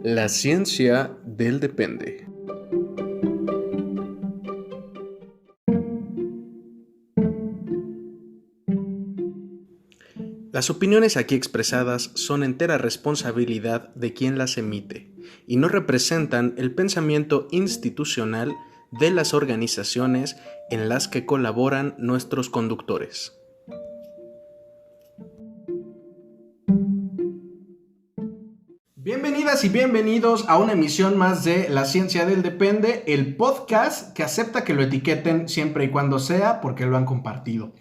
La ciencia del depende. Las opiniones aquí expresadas son entera responsabilidad de quien las emite y no representan el pensamiento institucional de las organizaciones en las que colaboran nuestros conductores. Bienvenidas y bienvenidos a una emisión más de La Ciencia del Depende, el podcast que acepta que lo etiqueten siempre y cuando sea porque lo han compartido.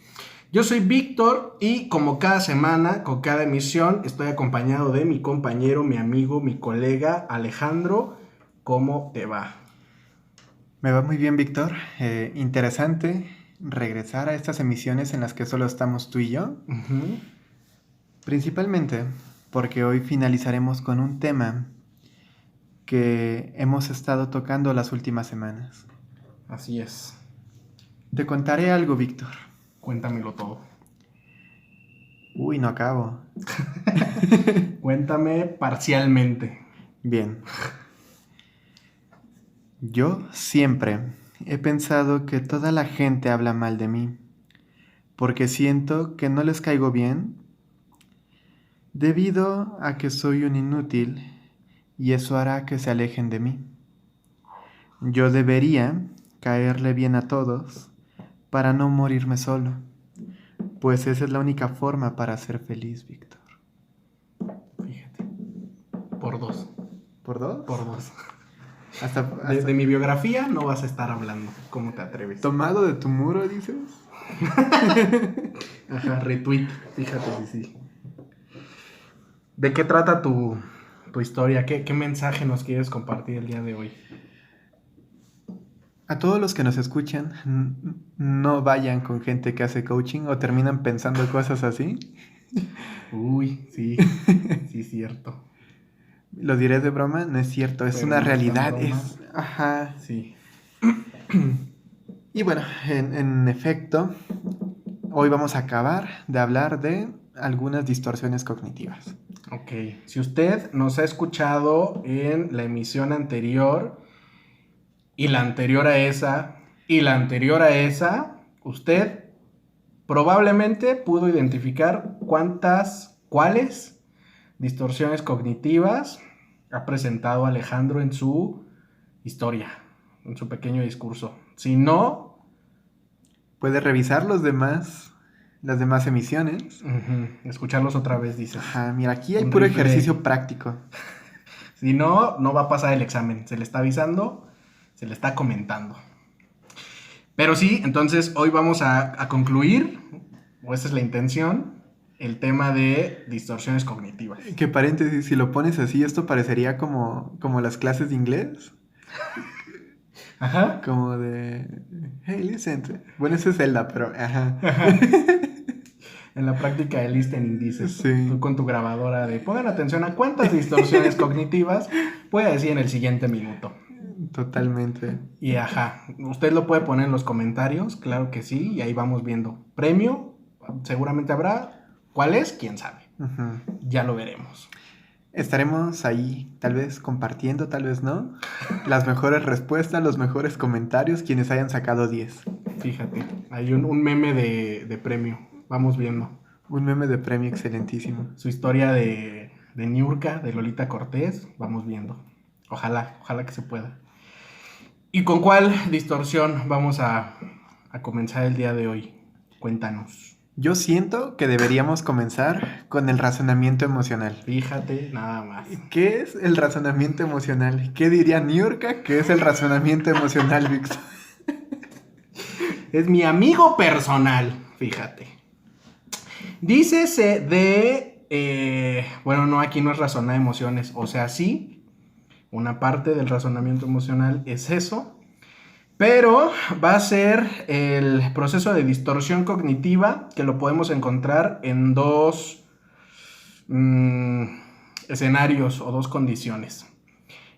Yo soy Víctor y como cada semana, con cada emisión, estoy acompañado de mi compañero, mi amigo, mi colega Alejandro. ¿Cómo te va? Me va muy bien, Víctor. Interesante regresar a estas emisiones en las que solo estamos tú y yo. Principalmente porque hoy finalizaremos con un tema que hemos estado tocando las últimas semanas. Así es. Te contaré algo, Víctor. Cuéntamelo todo. Uy, no acabo. Cuéntame parcialmente. Bien. Yo siempre he pensado que toda la gente habla mal de mí, porque siento que no les caigo bien, debido a que soy un inútil y eso hará que se alejen de mí. Yo debería caerle bien a todos para no morirme solo, pues esa es la única forma para ser feliz, Víctor. Fíjate. Por dos. ¿Por dos? Por dos. Hasta De mi biografía no vas a estar hablando. ¿Cómo te atreves? ¿Tomado de tu muro, dices? Ajá, retweet. Fíjate si sí. ¿De qué trata tu historia? ¿Qué mensaje nos quieres compartir el día de hoy? A todos los que nos escuchan, no vayan con gente que hace coaching o terminan pensando cosas así. Uy, sí, sí es cierto. Lo diré de broma, no es cierto, es Pero una no realidad, tan broma. Ajá. Sí. Y bueno, en efecto, hoy vamos a acabar de hablar de algunas distorsiones cognitivas. Ok, si usted nos ha escuchado en la emisión anterior y la anterior a esa y la anterior a esa, usted probablemente pudo identificar cuáles distorsiones cognitivas ha presentado Alejandro en su historia, en su pequeño discurso. Si no, puede revisar las demás emisiones. Escucharlos otra vez, dices. Ajá, mira, aquí hay puro ejercicio práctico. Si no, no va a pasar el examen. Se le está avisando, se le está comentando. Pero sí, entonces hoy vamos a concluir, o esa es la intención, el tema de distorsiones cognitivas. Que paréntesis, si lo pones así, esto parecería como las clases de inglés. Ajá. Como de... Hey, listen. Bueno, eso es Zelda, pero... Ajá. En la práctica de listening dices, sí. Tú con tu grabadora de pongan atención a cuántas distorsiones cognitivas puede decir en el siguiente minuto. Totalmente. Y ajá, usted lo puede poner en los comentarios, claro que sí, y ahí vamos viendo. Premio, seguramente habrá. ¿Cuál es? ¿Quién sabe? Ya lo veremos. Estaremos ahí, tal vez compartiendo, tal vez no, las mejores respuestas, los mejores comentarios, quienes hayan sacado 10. Fíjate, hay un meme de premio, vamos viendo. Un meme de premio excelentísimo. Su historia de Niurka, de Lolita Cortés, vamos viendo. Ojalá que se pueda. ¿Y con cuál distorsión vamos a comenzar el día de hoy? Cuéntanos. Yo siento que deberíamos comenzar con el razonamiento emocional. Fíjate, nada más. ¿Qué es el razonamiento emocional? ¿Qué diría Niurka que es el razonamiento emocional, Víctor? Es mi amigo personal, fíjate. Dícese de... bueno, no, aquí no es razonar emociones. O sea, sí, una parte del razonamiento emocional es eso. Pero va a ser el proceso de distorsión cognitiva que lo podemos encontrar en dos escenarios o dos condiciones.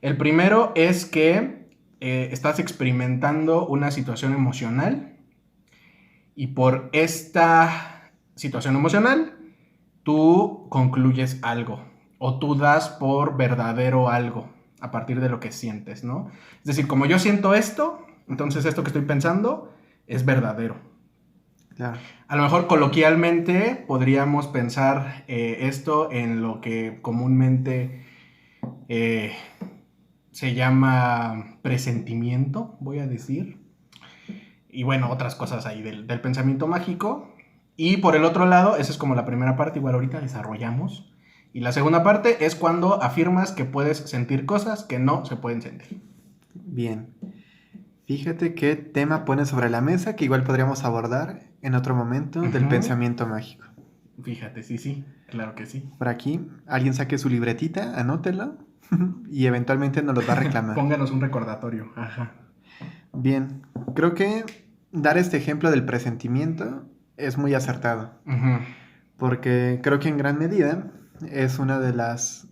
El primero es que estás experimentando una situación emocional y por esta situación emocional tú concluyes algo o tú das por verdadero algo. a partir de lo que sientes, ¿no? Es decir, como yo siento esto, entonces esto que estoy pensando es verdadero. Claro. A lo mejor coloquialmente podríamos pensar esto en lo que comúnmente se llama presentimiento, voy a decir. Y bueno, otras cosas ahí del pensamiento mágico. Y por el otro lado, esa es como la primera parte, igual ahorita desarrollamos. Y la segunda parte es cuando afirmas que puedes sentir cosas que no se pueden sentir. Bien. Fíjate qué tema pones sobre la mesa que igual podríamos abordar en otro momento del pensamiento mágico. Fíjate, sí, claro que sí. Por aquí, alguien saque su libretita, anótelo y eventualmente nos los va a reclamar. Pónganos un recordatorio. Ajá. Bien, creo que dar este ejemplo del presentimiento es muy acertado. Porque creo que en gran medida es una de las...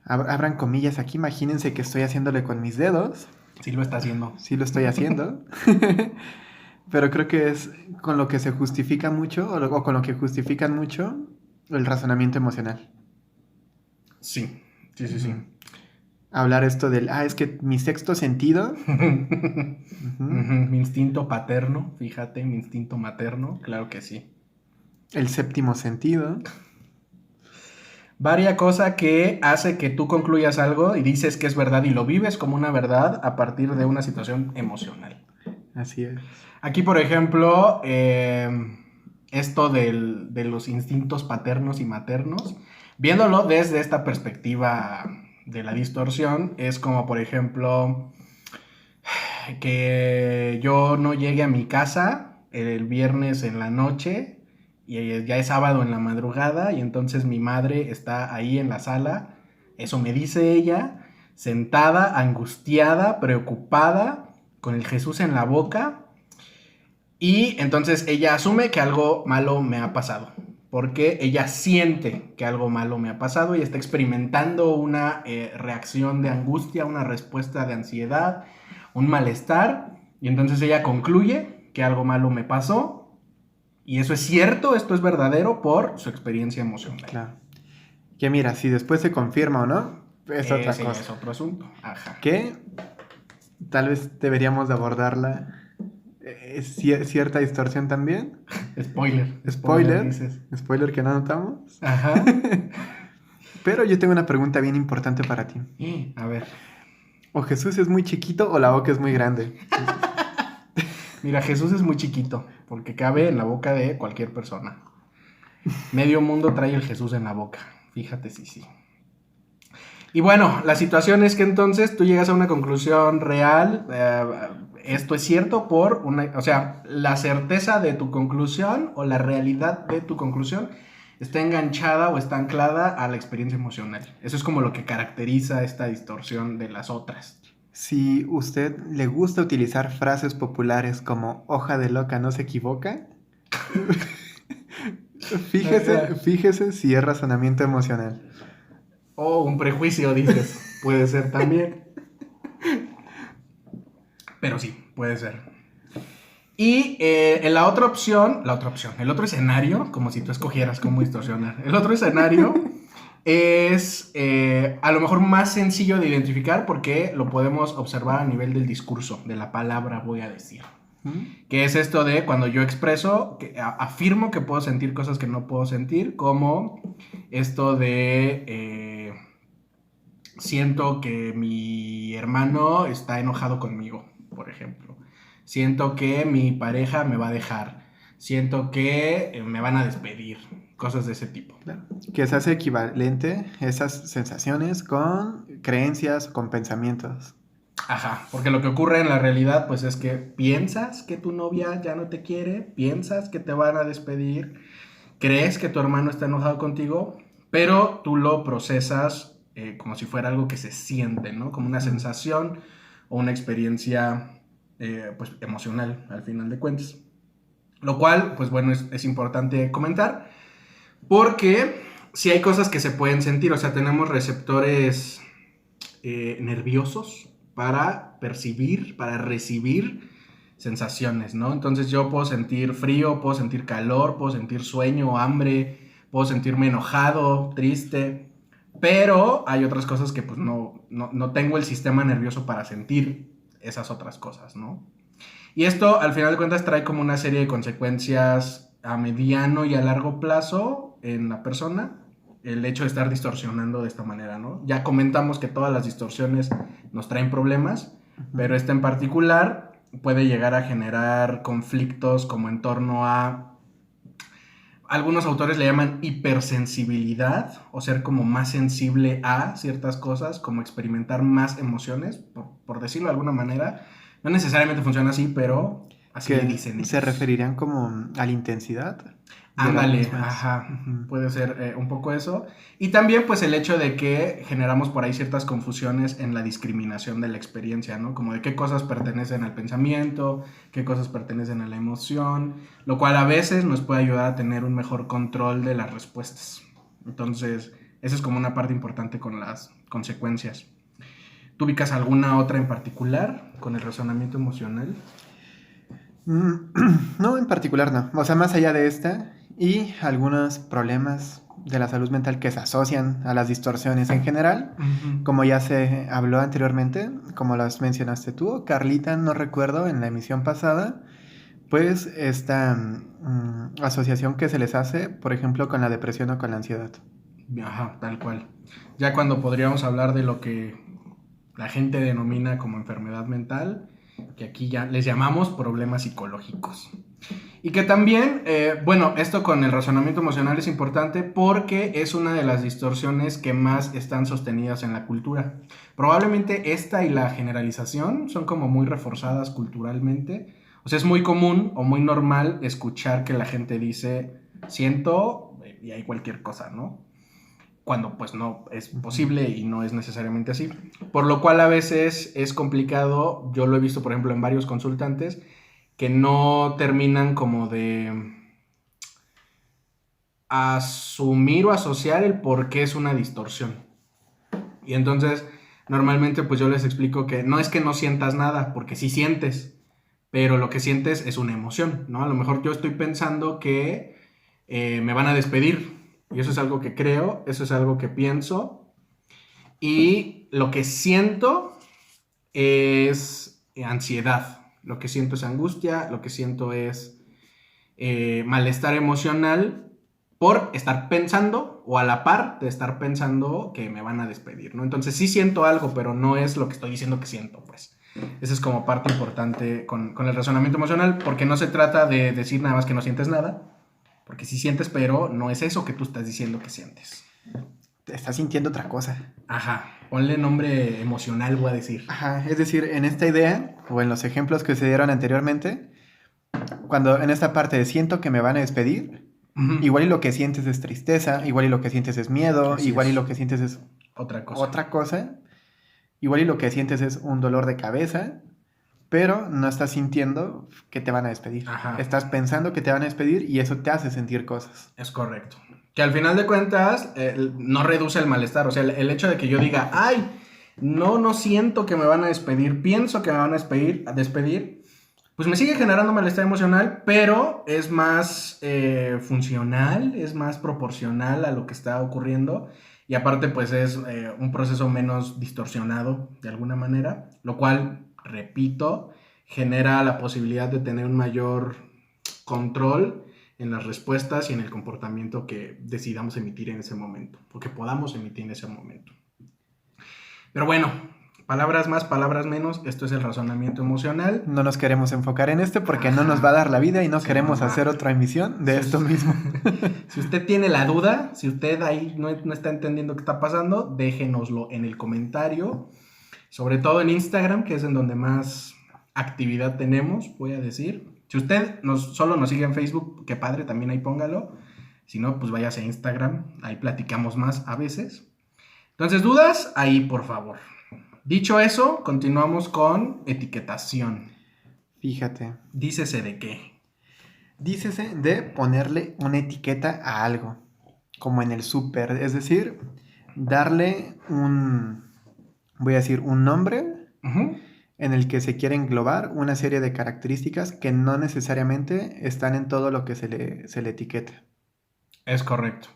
Abran comillas aquí, imagínense que estoy haciéndole con mis dedos. Sí lo está haciendo. Sí lo estoy haciendo. Pero creo que es con lo que se justifica mucho, o con lo que justifican mucho, el razonamiento emocional. Sí. Hablar esto del, es que mi sexto sentido... Mi instinto paterno, fíjate, mi instinto materno, claro que sí. El séptimo sentido. Varia cosa que hace que tú concluyas algo y dices que es verdad y lo vives como una verdad a partir de una situación emocional. Así es. Aquí, por ejemplo, esto de los instintos paternos y maternos, viéndolo desde esta perspectiva de la distorsión, es como, por ejemplo, que yo no llegue a mi casa el viernes en la noche y ya es sábado en la madrugada y entonces mi madre está ahí en la sala, eso me dice ella, sentada, angustiada, preocupada, con el Jesús en la boca, y entonces ella asume que algo malo me ha pasado, porque ella siente que algo malo me ha pasado y está experimentando una reacción de angustia, una respuesta de ansiedad, un malestar, y entonces ella concluye que algo malo me pasó. Y eso es cierto, esto es verdadero por su experiencia emocional. Claro. Que mira, si después se confirma o no, es otra cosa. Es otro asunto. Ajá. Que tal vez deberíamos de abordarla. ¿Es cierta distorsión también? Spoiler, dices. Spoiler que no notamos. Ajá. Pero yo tengo una pregunta bien importante para ti. A ver. ¿O Jesús es muy chiquito o la boca es muy grande? Mira, Jesús es muy chiquito, porque cabe en la boca de cualquier persona. Medio mundo trae el Jesús en la boca. Fíjate, sí. Y bueno, la situación es que entonces tú llegas a una conclusión real. Esto es cierto por una... O sea, la certeza de tu conclusión o la realidad de tu conclusión está enganchada o está anclada a la experiencia emocional. Eso es como lo que caracteriza esta distorsión de las otras. Si usted le gusta utilizar frases populares como hoja de loca no se equivoca, fíjese si es razonamiento emocional. O un prejuicio, dices. Puede ser también. Pero sí, puede ser. Y en la otra opción, el otro escenario, como si tú escogieras cómo distorsionar. El otro escenario es a lo mejor más sencillo de identificar porque lo podemos observar a nivel del discurso, de la palabra, voy a decir. Que es esto de cuando yo expreso, afirmo que puedo sentir cosas que no puedo sentir, como esto de siento que mi hermano está enojado conmigo, por ejemplo. Siento que mi pareja me va a dejar. Siento que me van a despedir. Cosas de ese tipo. Claro. Que se hace equivalente esas sensaciones con creencias, con pensamientos. Ajá, porque lo que ocurre en la realidad pues es que piensas que tu novia ya no te quiere, piensas que te van a despedir, crees que tu hermano está enojado contigo, pero tú lo procesas como si fuera algo que se siente, ¿no? Como una sensación o una experiencia pues emocional al final de cuentas. Lo cual, pues bueno, es importante comentar. Porque sí hay cosas que se pueden sentir, o sea, tenemos receptores nerviosos para percibir, para recibir sensaciones, ¿no? Entonces yo puedo sentir frío, puedo sentir calor, puedo sentir sueño, hambre, puedo sentirme enojado, triste, Pero hay otras cosas que pues no tengo el sistema nervioso para sentir esas otras cosas, ¿no? Y esto, al final de cuentas, trae como una serie de consecuencias a mediano y a largo plazo en la persona, el hecho de estar distorsionando de esta manera, ¿no? Ya comentamos que todas las distorsiones nos traen problemas, pero esta en particular puede llegar a generar conflictos como en torno a... Algunos autores le llaman hipersensibilidad, o ser como más sensible a ciertas cosas, como experimentar más emociones, por decirlo de alguna manera. No necesariamente funciona así, pero así le Que dicen se ellos. referirían como a la intensidad de las Ándale, mismas. ajá, Ujú. puede ser un poco eso. Y también pues el hecho de que generamos por ahí ciertas confusiones en la discriminación de la experiencia, ¿no? Como de qué cosas pertenecen al pensamiento, qué cosas pertenecen a la emoción, lo cual a veces nos puede ayudar a tener un mejor control de las respuestas. Entonces, esa es como una parte importante con las consecuencias. ¿Tú ubicas alguna otra en particular con el razonamiento emocional? No, en particular no. O sea, más allá de esta y algunos problemas de la salud mental que se asocian a las distorsiones en general, Ujú. como ya se habló anteriormente, como las mencionaste tú, Carlita, no recuerdo, en la emisión pasada, pues esta asociación que se les hace, por ejemplo, con la depresión o con la ansiedad. Ajá, tal cual. Ya cuando podríamos hablar de lo que la gente denomina como enfermedad mental, que aquí ya les llamamos problemas psicológicos. Y que también, bueno, esto con el razonamiento emocional es importante porque es una de las distorsiones que más están sostenidas en la cultura. Probablemente esta y la generalización son como muy reforzadas culturalmente. O sea, es muy común o muy normal escuchar que la gente dice, siento, y hay cualquier cosa, ¿no? Cuando pues no es Ujú. posible y no es necesariamente así. Por lo cual a veces es complicado, yo lo he visto por ejemplo en varios consultantes, que no terminan como de asumir o asociar el por qué es una distorsión. Y entonces normalmente pues yo les explico que no es que no sientas nada, porque sí sientes, pero lo que sientes es una emoción, ¿no? A lo mejor yo estoy pensando que me van a despedir, y eso es algo que creo, eso es algo que pienso, y lo que siento es ansiedad, lo que siento es angustia, lo que siento es malestar emocional por estar pensando o a la par de estar pensando que me van a despedir, ¿no? Entonces sí siento algo, pero no es lo que estoy diciendo que siento, pues. Esa es como parte importante con el razonamiento emocional, porque no se trata de decir nada más que no sientes nada, porque sí sientes, pero no es eso que tú estás diciendo que sientes. Te estás sintiendo otra cosa. Ajá, ponle nombre emocional, voy a decir. Ajá, es decir, en esta idea, o en los ejemplos que se dieron anteriormente, cuando en esta parte de siento que me van a despedir, Ujú. igual y lo que sientes es tristeza, igual y lo que sientes es miedo, Así igual y es, lo que sientes es otra cosa. otra cosa, igual y lo que sientes es un dolor de cabeza, pero no estás sintiendo que te van a despedir. Ajá, Estás pensando que te van a despedir y eso te hace sentir cosas. es correcto. Que al final de cuentas no reduce el malestar. O sea, el hecho de que yo diga, ay, no siento que me van a despedir, pienso que me van a despedir, pues me sigue generando malestar emocional, pero es más funcional, es más proporcional a lo que está ocurriendo. Y aparte, pues es un proceso menos distorsionado de alguna manera, lo cual, repito, genera la posibilidad de tener un mayor control en las respuestas y en el comportamiento que decidamos emitir en ese momento, o que podamos emitir en ese momento. Pero bueno, palabras más, palabras menos, esto es el razonamiento emocional. No nos queremos enfocar en este porque no nos va a Ajá, dar la vida y no se nos queremos va. hacer otra emisión de Si, esto mismo. si usted tiene la duda, si usted ahí no está entendiendo qué está pasando, déjenoslo en el comentario, sobre todo en Instagram, que es en donde más actividad tenemos, voy a decir. Si usted solo nos sigue en Facebook, qué padre, también ahí póngalo. Si no, pues váyase a Instagram, ahí platicamos más a veces. Entonces, dudas, ahí por favor. Dicho eso, continuamos con etiquetación. Fíjate, Dícese de qué. dícese de ponerle una etiqueta a algo, como en el súper, es decir, darle voy a decir, un nombre Ujú. en el que se quiere englobar una serie de características que no necesariamente están en todo lo que se le etiqueta. Es correcto.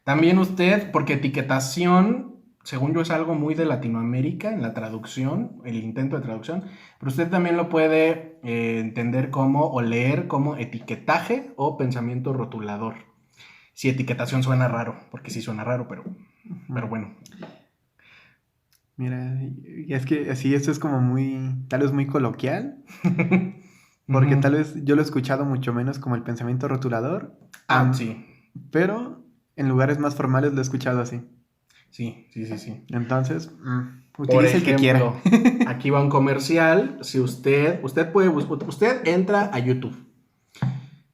También usted, porque etiquetación, según yo, es algo muy de Latinoamérica en la traducción, el intento de traducción, pero usted también lo puede entender como o leer como etiquetaje o pensamiento rotulador. Si etiquetación suena raro, porque sí suena raro, pero bueno. Mira, y es que así esto es como muy, tal vez muy coloquial, porque tal vez yo lo he escuchado mucho menos como el pensamiento rotulador, Sí. pero en lugares más formales lo he escuchado así. Sí. Entonces, Por utilice el que quiera. ejemplo, aquí va un comercial. Si usted entra a YouTube.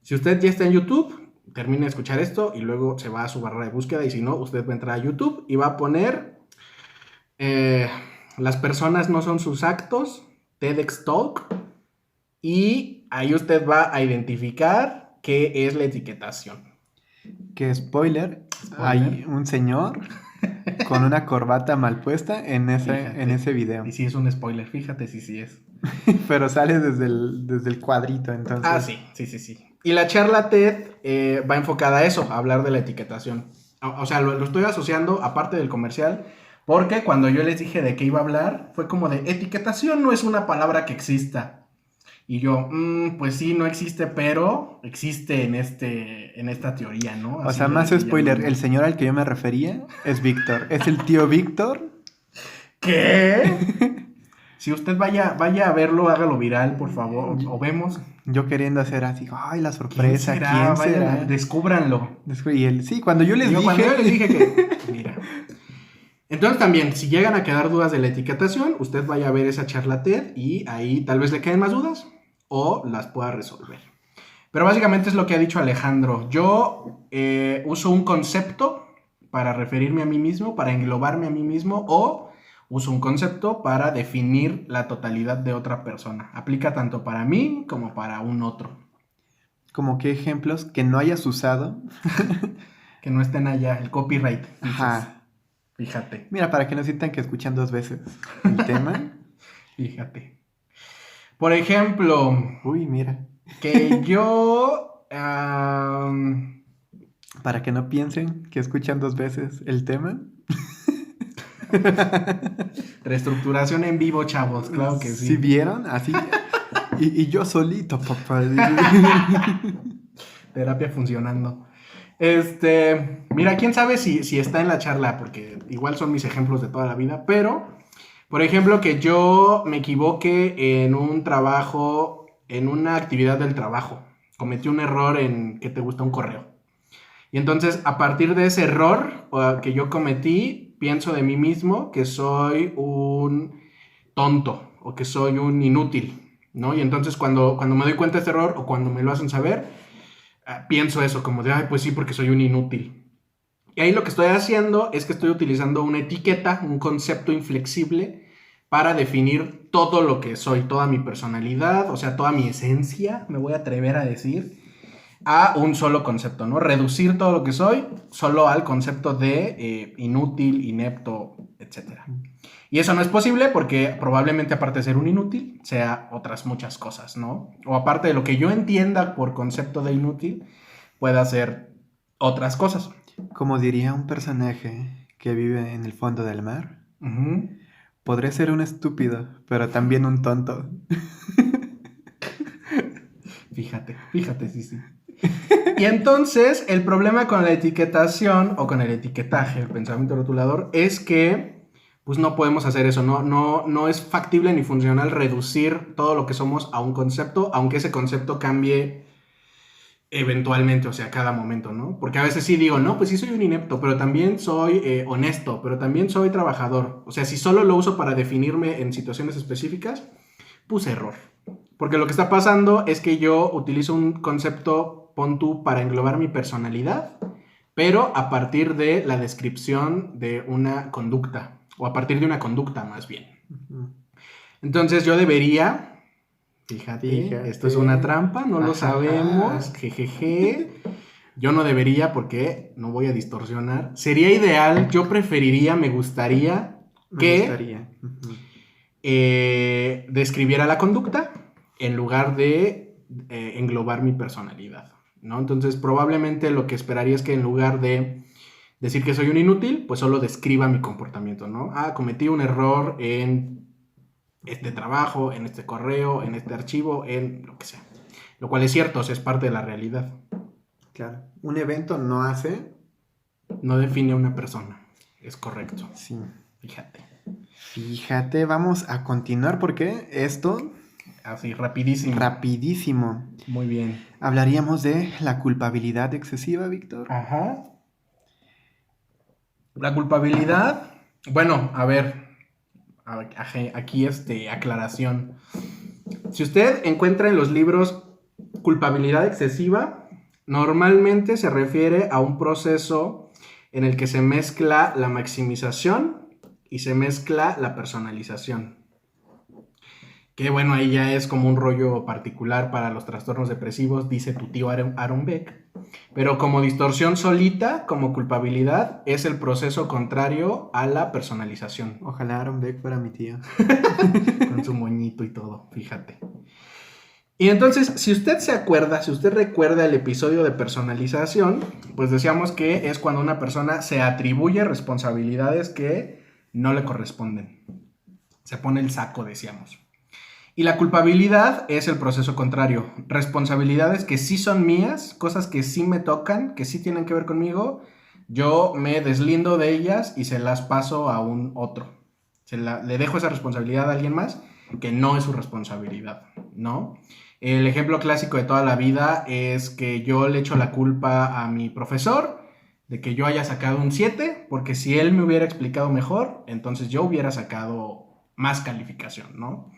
Si usted ya está en YouTube, termina de escuchar esto y luego se va a su barra de búsqueda. Y si no, usted va a entrar a YouTube y va a poner eh, las personas no son sus actos, TEDx Talk. Y ahí usted va a identificar qué es la etiquetación. Que spoiler, Spoiler. hay un señor con una corbata mal puesta en ese video. Y si es un spoiler, fíjate si sí es. Pero sale desde el cuadrito, entonces. Sí. Y la charla TED va enfocada a eso, a hablar de la etiquetación. O sea, lo estoy asociando aparte del comercial, porque cuando yo les dije de qué iba a hablar, fue como de etiquetación no es una palabra que exista. Y yo, pues sí, no existe, pero existe en esta teoría, ¿no? O Así sea, más le spoiler, llamamos. el señor al que yo me refería es Víctor. Es el tío Víctor. ¿Qué? Si usted vaya a verlo, hágalo viral, por favor, o vemos. Yo queriendo hacer así, ay, la ¿Quién sorpresa, será? ¿quién Vayan será? descúbranlo. Y él, sí, cuando yo les Digo, dije. cuando yo les dije que, mira. Entonces también, si llegan a quedar dudas de la etiquetación, usted vaya a ver esa charla TED y ahí tal vez le queden más dudas o las pueda resolver. Pero básicamente es lo que ha dicho Alejandro. Yo uso un concepto para referirme a mí mismo, para englobarme a mí mismo, o uso un concepto para definir la totalidad de otra persona. Aplica tanto para mí como para un otro. Como que ejemplos que no hayas usado. Que no estén allá, el copyright, dices. Ajá. Fíjate. Mira, para que no sientan que escuchan dos veces el tema. Fíjate. Por ejemplo, Uy, mira. que yo... Para que no piensen que escuchan dos veces el tema. reestructuración en vivo, chavos, claro que sí. ¿Sí vieron? Así. Y yo solito, papá. Terapia funcionando. Mira, quién sabe si está en la charla, porque igual son mis ejemplos de toda la vida, pero, por ejemplo, que yo me equivoque en un trabajo, en una actividad del trabajo. Cometí un error en que te gusta un correo. Y entonces, a partir de ese error que yo cometí, pienso de mí mismo que soy un tonto o que soy un inútil, ¿no? Y entonces cuando me doy cuenta de este error o cuando me lo hacen saber, pienso eso, como de, ay, pues sí, porque soy un inútil. Y ahí lo que estoy haciendo es que estoy utilizando una etiqueta, un concepto inflexible para definir todo lo que soy, toda mi personalidad, o sea, toda mi esencia, me voy a atrever a decir, a un solo concepto, ¿no? Reducir todo lo que soy solo al concepto de inútil, inepto, etc. Y eso no es posible porque probablemente aparte de ser un inútil, sea otras muchas cosas, ¿no? O aparte de lo que yo entienda por concepto de inútil, pueda ser otras cosas. Como diría un personaje que vive en el fondo del mar, podré ser un estúpido, pero también un tonto. Fíjate, sí. Y entonces, el problema con la etiquetación o con el etiquetaje, el pensamiento rotulador, es que pues no podemos hacer eso, no es factible ni funcional reducir todo lo que somos a un concepto, aunque ese concepto cambie eventualmente, o sea, cada momento, ¿no? Porque a veces sí digo, no, pues sí soy un inepto, pero también soy honesto, pero también soy trabajador. O sea, si solo lo uso para definirme en situaciones específicas, puse error. Porque lo que está pasando es que yo utilizo un concepto, pon tú, para englobar mi personalidad, pero a partir de la descripción de una conducta, o a partir de una conducta más bien. Entonces yo debería... Fíjate, esto es una trampa, no lo sabemos, jejeje. Yo no debería porque no voy a distorsionar. Sería ideal, yo preferiría, me gustaría que describiera la conducta en lugar de englobar mi personalidad, ¿no? Entonces probablemente lo que esperaría es que en lugar de Decir que soy un inútil, pues solo describa mi comportamiento, ¿no? Ah, cometí un error en este trabajo, en este correo, en este archivo, en lo que sea. Lo cual es cierto, o sea, es parte de la realidad. Claro. Un evento no hace... No define a una persona. Es correcto. Sí. Fíjate. Fíjate, vamos a continuar porque esto... Así, rapidísimo. Rapidísimo. Muy bien. Hablaríamos de la culpabilidad excesiva, Víctor. Ajá. La culpabilidad, bueno, a ver, aquí aclaración. Si usted encuentra en los libros culpabilidad excesiva, normalmente se refiere a un proceso en el que se mezcla la maximización y se mezcla la personalización. Que bueno, ahí ya es como un rollo particular para los trastornos depresivos, dice tu tío Aaron Beck. Pero como distorsión solita, como culpabilidad, es el proceso contrario a la personalización. Ojalá Aaron Beck fuera mi tío. Con su moñito y todo, fíjate. Y entonces, si usted se acuerda, si usted recuerda el episodio de personalización, pues decíamos que es cuando una persona se atribuye responsabilidades que no le corresponden. Se pone el saco, decíamos. Y la culpabilidad es el proceso contrario. Responsabilidades que sí son mías, cosas que sí me tocan, que sí tienen que ver conmigo, yo me deslindo de ellas y se las paso a un otro. Le dejo esa responsabilidad a alguien más que no es su responsabilidad, ¿no? El ejemplo clásico de toda la vida es que yo le echo la culpa a mi profesor de que yo haya sacado un 7, porque si él me hubiera explicado mejor, entonces yo hubiera sacado más calificación, ¿no?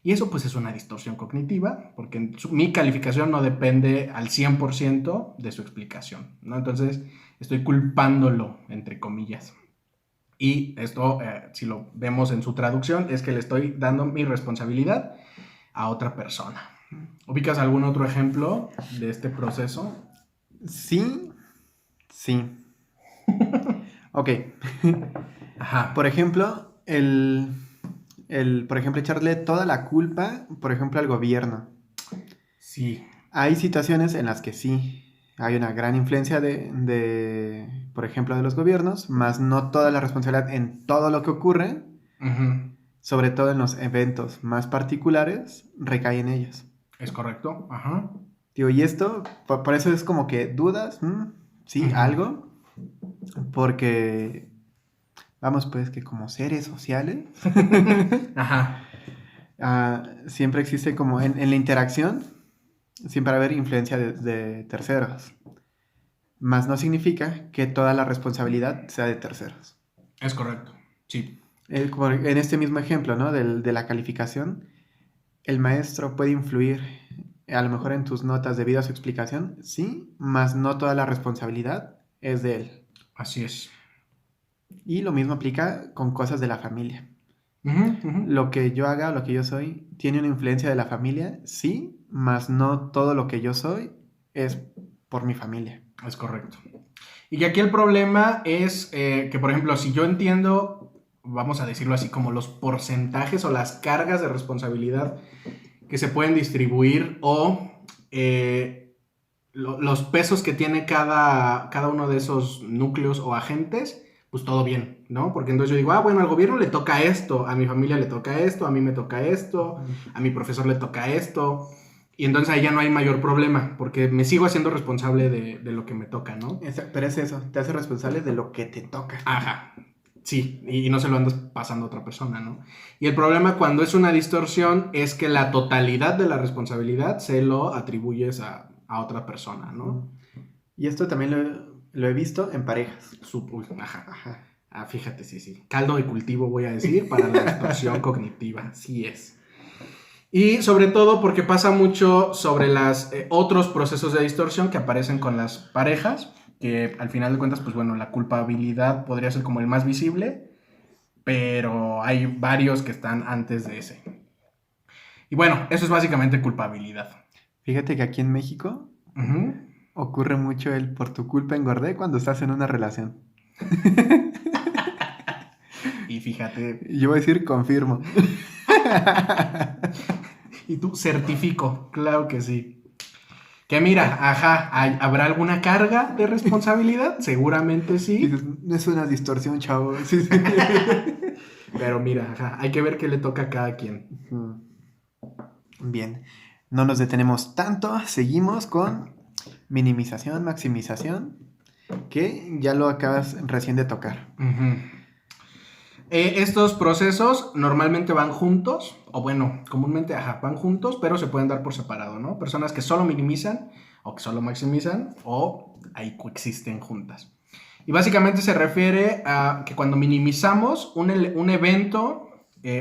Y eso pues es una distorsión cognitiva, porque mi calificación no depende al 100% de su explicación, ¿no? Entonces estoy culpándolo, entre comillas. Y esto, si lo vemos en su traducción, es que le estoy dando mi responsabilidad a otra persona. ¿Ubicas algún otro ejemplo de este proceso? Sí. Ok. Ajá. Por ejemplo, por ejemplo, echarle toda la culpa, por ejemplo, al gobierno. Sí. Hay situaciones en las que sí hay una gran influencia por ejemplo, de los gobiernos, más no toda la responsabilidad en todo lo que ocurre, sobre todo en los eventos más particulares, recae en ellos. Es correcto. Ajá. Digo, y esto, por eso es como que dudas, sí, algo, porque vamos, pues, que como seres sociales, Ajá. siempre existe como en la interacción, siempre va a haber influencia de terceros. Más no significa que toda la responsabilidad sea de terceros. Es correcto, sí. Como en este mismo ejemplo, ¿no? De la calificación, el maestro puede influir a lo mejor en tus notas debido a su explicación, sí, más no toda la responsabilidad es de él. Así es. Y lo mismo aplica con cosas de la familia. Uh-huh. Lo que yo haga, lo que yo soy, tiene una influencia de la familia, sí, más no todo lo que yo soy es por mi familia. Es correcto. Y aquí el problema es que, por ejemplo, si yo entiendo, vamos a decirlo así, como los porcentajes o las cargas de responsabilidad que se pueden distribuir o los pesos que tiene cada uno de esos núcleos o agentes, pues todo bien, ¿no? Porque entonces yo digo, bueno, al gobierno le toca esto, a mi familia le toca esto, a mí me toca esto, a mi profesor le toca esto. Y entonces ahí ya no hay mayor problema, porque me sigo haciendo responsable de lo que me toca, ¿no? Pero es eso, te hace responsable de lo que te toca. Ajá, sí, y no se lo andas pasando a otra persona, ¿no? Y el problema cuando es una distorsión es que la totalidad de la responsabilidad se lo atribuyes a otra persona, ¿no? Y esto también lo he visto en parejas. Ajá. Ah, fíjate, sí. Caldo de cultivo, voy a decir, para la distorsión cognitiva, sí es. Y sobre todo porque pasa mucho sobre los otros procesos de distorsión que aparecen con las parejas, que al final de cuentas, pues bueno, la culpabilidad podría ser como el más visible, pero hay varios que están antes de ese. Y bueno, eso es básicamente culpabilidad. Fíjate que aquí en México ocurre mucho el por tu culpa engordé cuando estás en una relación. Y fíjate... Yo voy a decir confirmo. Y tú, certifico, claro que sí. Que mira, ajá, ¿habrá alguna carga de responsabilidad? Seguramente sí. Dices, no es una distorsión, chavo. Sí, sí. Pero mira, ajá, hay que ver qué le toca a cada quien. Ujú. Bien, no nos detenemos tanto, seguimos con minimización, maximización, que ya lo acabas recién de tocar. Ujú. Estos procesos normalmente van juntos, o bueno, comúnmente ajá, van juntos, pero se pueden dar por separado, ¿no? Personas que solo minimizan o que solo maximizan o ahí coexisten juntas. Y básicamente se refiere a que cuando minimizamos un evento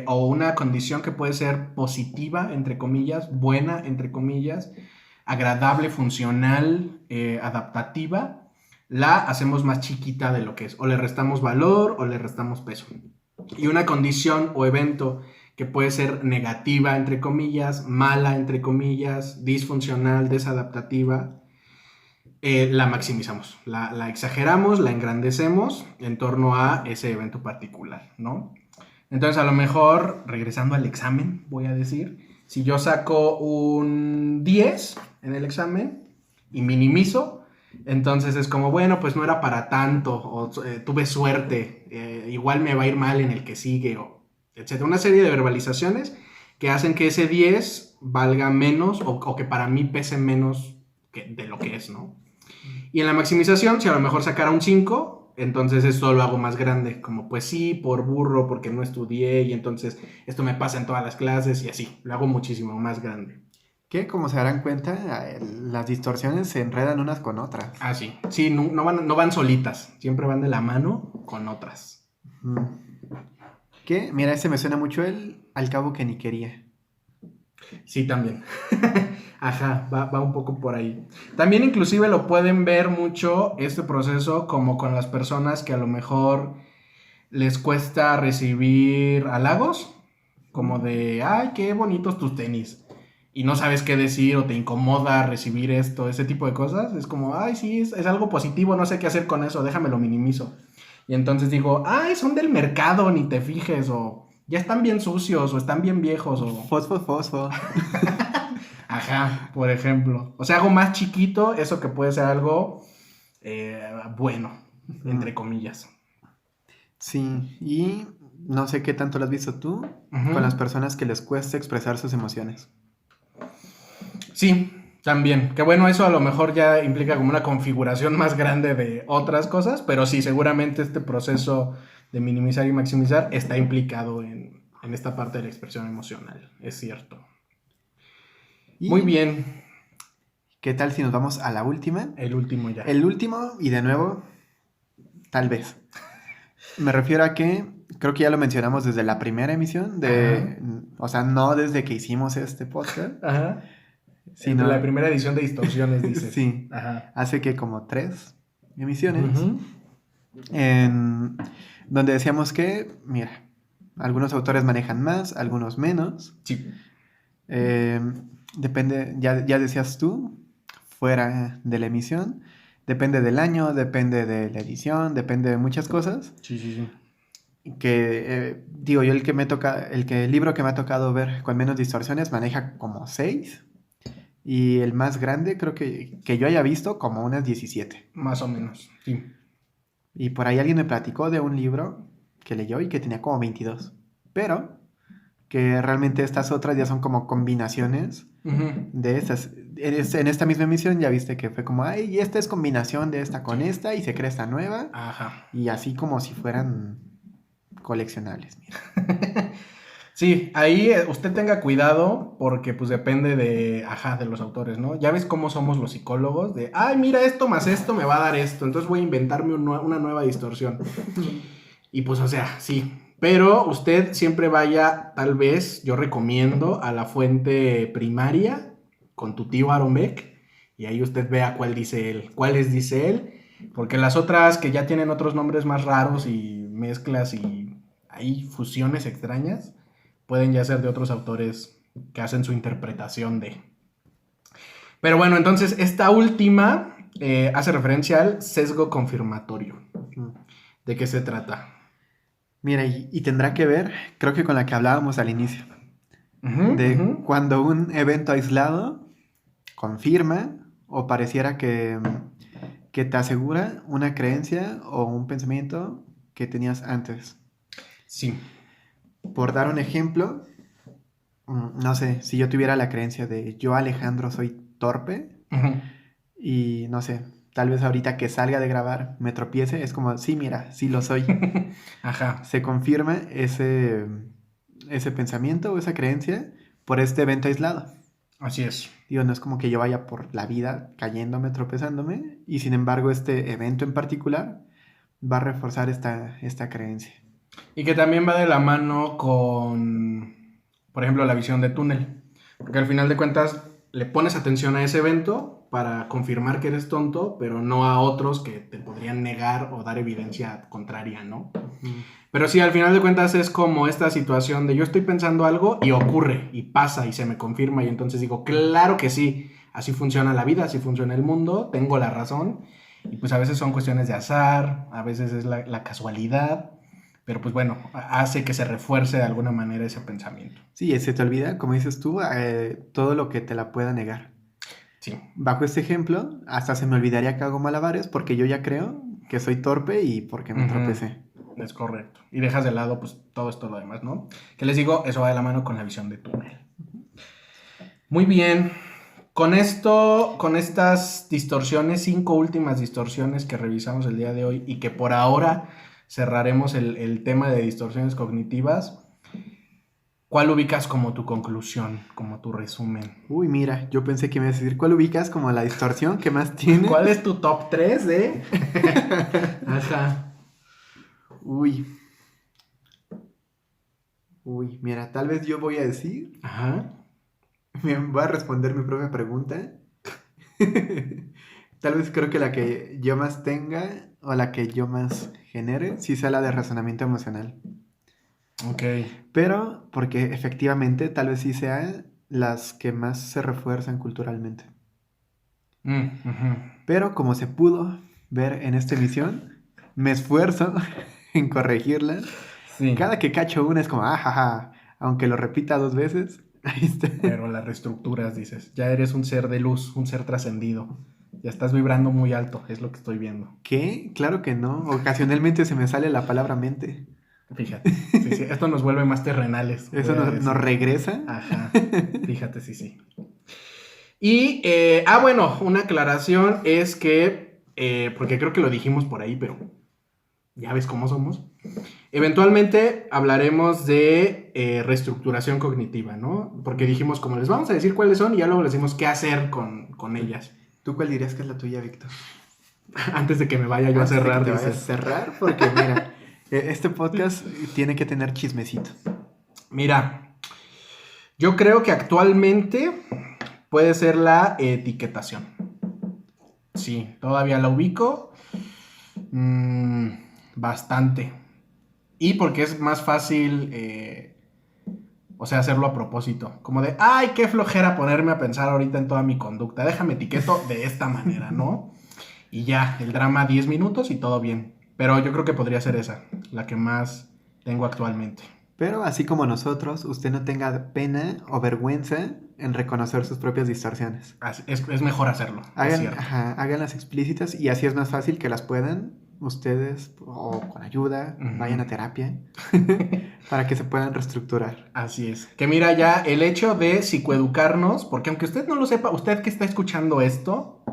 o una condición que puede ser positiva, entre comillas, buena, entre comillas, agradable, funcional, adaptativa, la hacemos más chiquita de lo que es. O le restamos valor o le restamos peso. Y una condición o evento que puede ser negativa, entre comillas, mala, entre comillas, disfuncional, desadaptativa, la maximizamos, la exageramos, la engrandecemos en torno a ese evento particular, ¿no? Entonces, a lo mejor, regresando al examen, voy a decir, si yo saco un 10 en el examen y minimizo, entonces es como, bueno, pues no era para tanto, o tuve suerte, igual me va a ir mal en el que sigue, o etcétera. Una serie de verbalizaciones que hacen que ese 10 valga menos o que para mí pese menos de lo que es, ¿no? Y en la maximización, si a lo mejor sacara un 5, entonces esto lo hago más grande, como pues sí, por burro, porque no estudié, y entonces esto me pasa en todas las clases, y así, lo hago muchísimo más grande. Que como se darán cuenta, las distorsiones se enredan unas con otras. Ah, sí, sí, no van solitas, siempre van de la mano con otras. Que, mira, ese me suena mucho el al cabo que ni quería. Sí, también. Ajá, va un poco por ahí. También inclusive lo pueden ver mucho este proceso como con las personas que a lo mejor les cuesta recibir halagos, como de, ay, qué bonitos tus tenis, y no sabes qué decir o te incomoda recibir esto, ese tipo de cosas. Es como, ay, sí, es algo positivo, no sé qué hacer con eso, déjame lo minimizo. Y entonces digo, ay, son del mercado, ni te fijes, o ya están bien sucios, o están bien viejos, o... Fosfo. Ajá, por ejemplo. O sea, hago más chiquito eso que puede ser algo bueno, entre comillas. Sí, y no sé qué tanto lo has visto tú con las personas que les cuesta expresar sus emociones. Sí, también. Que bueno, eso a lo mejor ya implica como una configuración más grande de otras cosas, pero sí, seguramente este proceso de minimizar y maximizar está implicado en esta parte de la expresión emocional, es cierto. Y Muy bien, ¿qué tal si nos vamos a la última? el último ya. El último, y de nuevo, tal vez. Me refiero a que creo que ya lo mencionamos desde la primera emisión o sea, no desde que hicimos este podcast, Ajá. sino La primera edición de Distorsiones, dices. sí, Ajá. hace que como 3 emisiones, Uh-huh. en donde decíamos que, mira, algunos autores manejan más, algunos menos. Sí. Depende, ya decías tú, fuera de la emisión, depende del año, depende de la edición, depende de muchas cosas. Sí. Que digo yo, el libro que me ha tocado ver con menos distorsiones maneja como 6, y el más grande creo que yo haya visto como unas 17. Más o menos, sí. Y por ahí alguien me platicó de un libro que leyó y que tenía como 22, pero que realmente estas otras ya son como combinaciones Uh-huh. de estas. En esta misma emisión ya viste que fue como, ay, y esta es combinación de esta con esta y se crea esta nueva. Ajá. Y así como si fueran coleccionables. Mira. Sí, ahí usted tenga cuidado porque pues depende de los autores, ¿no? Ya ves cómo somos los psicólogos de, ay, mira, esto más esto me va a dar esto, entonces voy a inventarme una nueva distorsión. Y pues, o sea, sí. Pero usted siempre vaya, tal vez, yo recomiendo a la fuente primaria con tu tío Aaron Beck y ahí usted vea cuáles dice él, porque las otras que ya tienen otros nombres más raros y mezclas y hay fusiones extrañas, pueden ya ser de otros autores que hacen su interpretación de. Pero bueno, entonces esta última hace referencia al sesgo confirmatorio. ¿De qué se trata? Mira, y tendrá que ver, creo que con la que hablábamos al inicio, Uh-huh, de uh-huh. cuando un evento aislado confirma o pareciera que te asegura una creencia o un pensamiento que tenías antes. Sí. Por dar un ejemplo, no sé, si yo tuviera la creencia de yo, Alejandro, soy torpe Ujú. y no sé, tal vez ahorita que salga de grabar me tropiece, es como, sí, mira, sí lo soy. Ajá. Se confirma ese pensamiento o esa creencia por este evento aislado. Así es. Digo, no es como que yo vaya por la vida cayéndome, tropezándome, y sin embargo este evento en particular va a reforzar esta creencia. Y que también va de la mano con, por ejemplo, la visión de túnel. Porque al final de cuentas le pones atención a ese evento para confirmar que eres tonto, pero no a otros que te podrían negar o dar evidencia contraria, ¿no? Mm. Pero sí, al final de cuentas es como esta situación de yo estoy pensando algo y ocurre y pasa y se me confirma y entonces digo, claro que sí, así funciona la vida, así funciona el mundo, tengo la razón y pues a veces son cuestiones de azar, a veces es la casualidad, pero pues bueno, hace que se refuerce de alguna manera ese pensamiento. Sí, se te olvida, como dices tú, todo lo que te la pueda negar. Sí, Bajo este ejemplo, hasta se me olvidaría que hago malabares porque yo ya creo que soy torpe y porque me tropecé. es correcto. Y dejas de lado pues todo esto lo demás, ¿no? Que les digo, eso va de la mano con la visión de túnel. Muy bien. Con esto, con estas distorsiones, 5 últimas distorsiones que revisamos el día de hoy y que por ahora cerraremos el tema de distorsiones cognitivas, ¿cuál ubicas como tu conclusión, como tu resumen? Uy, mira, yo pensé que me ibas a decir, ¿cuál ubicas como la distorsión que más tiene? ¿Cuál es tu top 3 de? Ajá. Uy, mira, tal vez yo voy a decir, Ajá. voy a responder mi propia pregunta. Tal vez creo que la que yo más tenga o la que yo más genere, sí sea la de razonamiento emocional. Ok. Pero porque efectivamente tal vez sí sea las que más se refuerzan culturalmente. Ujú. Pero como se pudo ver en esta emisión, me esfuerzo en corregirlas. Sí. Cada que cacho una es como, ajaja, aunque lo repita 2 veces, ahí está. Pero las reestructuras, dices. Ya eres un ser de luz, un ser trascendido. Ya estás vibrando muy alto, es lo que estoy viendo. ¿Qué? Claro que no. Ocasionalmente se me sale la palabra mente. Fíjate. Sí, sí. Esto nos vuelve más terrenales, voy Eso a nos decir. regresa. Ajá. Fíjate, sí, sí. Y, bueno, una aclaración es que, porque creo que lo dijimos por ahí, pero ya ves cómo somos. Eventualmente hablaremos de reestructuración cognitiva, ¿no? Porque dijimos, como les vamos a decir cuáles son y ya luego les decimos qué hacer con ellas. ¿Tú cuál dirías que es la tuya, Víctor? Antes de que me vaya yo a Antes de que cerrar, te vayas a dices. cerrar, porque mira, este podcast tiene que tener chismecito. Mira, yo creo que actualmente puede ser la etiquetación. Sí, todavía la ubico. Mm, bastante. Y porque es más fácil, o sea, hacerlo a propósito. Como de, ay, qué flojera ponerme a pensar ahorita en toda mi conducta. Déjame etiqueto de esta manera, ¿no? Y ya, el drama 10 minutos y todo bien. Pero yo creo que podría ser esa, la que más tengo actualmente. Pero así como nosotros, usted no tenga pena o vergüenza en reconocer sus propias distorsiones. Es mejor hacerlo, es cierto. Háganlas explícitas y así es más fácil que las puedan ustedes o con ayuda, vayan a terapia para que se puedan reestructurar. Así es. Que mira ya el hecho de psicoeducarnos, porque aunque usted no lo sepa, usted que está escuchando esto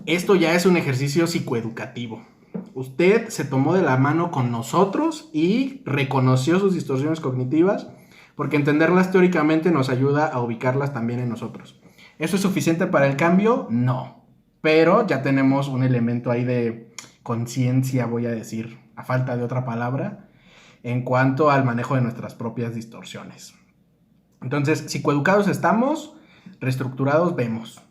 ya es un ejercicio psicoeducativo. Usted se tomó de la mano con nosotros y reconoció sus distorsiones cognitivas, porque entenderlas teóricamente nos ayuda a ubicarlas también en nosotros. ¿Eso es suficiente para el cambio? No. Pero ya tenemos un elemento ahí de conciencia, voy a decir, a falta de otra palabra, en cuanto al manejo de nuestras propias distorsiones. Entonces, psicoeducados estamos, reestructurados vemos.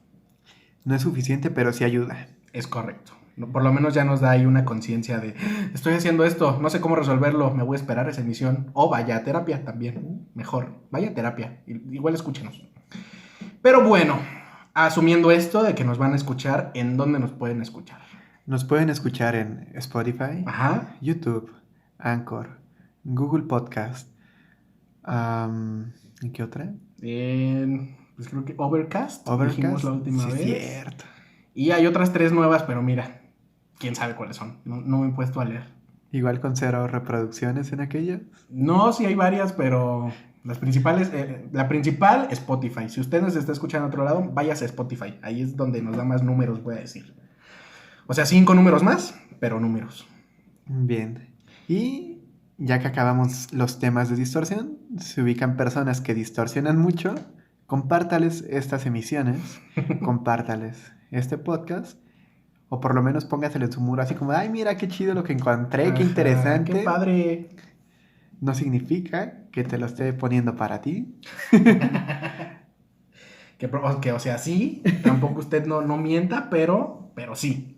No es suficiente, pero sí ayuda. Es correcto. Por lo menos ya nos da ahí una conciencia de, estoy haciendo esto, no sé cómo resolverlo, me voy a esperar esa emisión. O vaya a terapia también, mejor, vaya a terapia, igual escúchenos. Pero bueno, asumiendo esto de que nos van a escuchar, ¿en dónde nos pueden escuchar? Nos pueden escuchar en Spotify, Ajá. YouTube, Anchor, Google Podcast. ¿En qué otra? pues creo que Overcast, Overcast, dijimos la última sí, vez. cierto. Y hay otras 3 nuevas, pero mira, quién sabe cuáles son. No me he puesto a leer. Igual con 0 reproducciones en aquellas. No, sí hay varias, pero las principales, la principal, Spotify. Si usted nos está escuchando a otro lado, váyase a Spotify. Ahí es donde nos da más números, voy a decir. O sea, 5 números más, pero números. Bien. Y ya que acabamos los temas de distorsión, se ubican personas que distorsionan mucho, compártales estas emisiones, compártales este podcast, o por lo menos póngaselo en su muro así como, ay, mira qué chido lo que encontré, Ajá, qué interesante. Qué padre. No significa que te lo esté poniendo para ti. O sea, sí, tampoco usted no mienta, pero sí.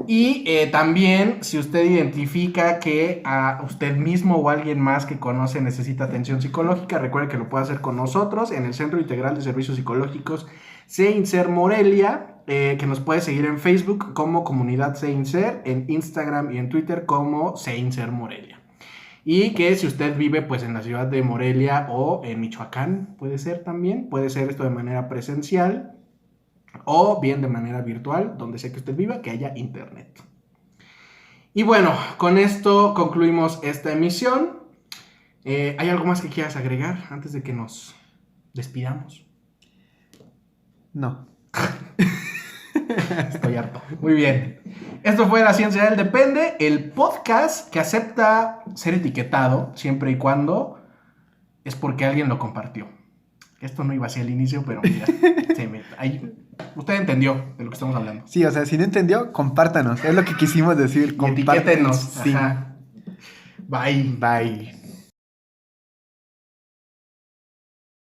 Y también, si usted identifica que a usted mismo o alguien más que conoce necesita atención psicológica, recuerde que lo puede hacer con nosotros en el Centro Integral de Servicios Psicológicos CEINSER Morelia, que nos puede seguir en Facebook como Comunidad CEINSER, en Instagram y en Twitter como CEINSER Morelia. Y que si usted vive pues en la ciudad de Morelia o en Michoacán, puede ser también, puede ser esto de manera presencial o bien de manera virtual, donde sea que usted viva, que haya internet. Y bueno, con esto concluimos esta emisión. ¿Hay algo más que quieras agregar antes de que nos despidamos? No. Estoy harto. Muy bien. Esto fue La Ciencia del Depende, el podcast que acepta ser etiquetado siempre y cuando es porque alguien lo compartió. Esto no iba así al inicio, pero mira, usted entendió de lo que estamos hablando. Sí, o sea, si no entendió, compártanos. Es lo que quisimos decir. Y etiquétenos. Sí. Ajá. Bye. Bye.